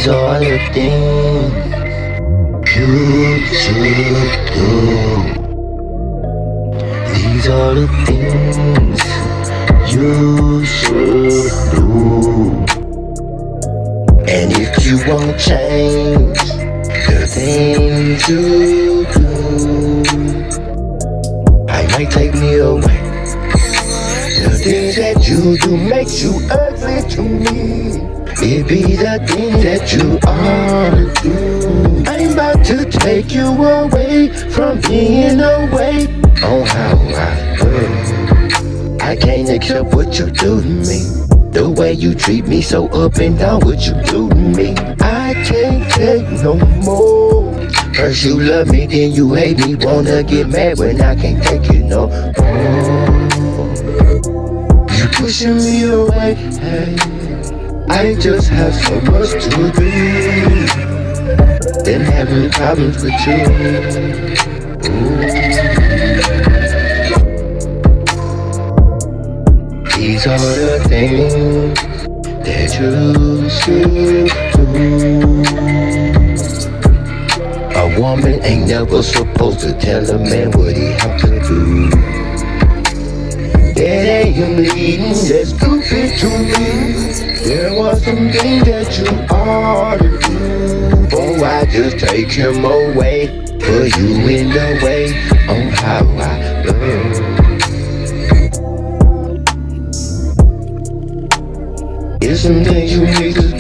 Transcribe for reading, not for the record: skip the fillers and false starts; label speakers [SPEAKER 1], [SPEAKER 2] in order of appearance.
[SPEAKER 1] These are the things you should do. These are the things you should do. And if you won't change the things you do, I might take me away. The things that you do makes you ugly to me. It be the things that you ought to do. I'm about to take you away from being away on how I feel. I can't accept what you do to me. The way you treat me so up and down, what you do to me. I can't take no more. First you love me, then you hate me. Wanna get mad when I can't take it no more. You pushing me away, hey. I just have so much to do. Been having problems with you. These are the things that you should do. A woman ain't never supposed to tell a man what he have to do. That ain't him leading, that's stupid to me. There was some things that you ought to do. Oh, I just take him away, put you in the way on how I love. There's some things you need to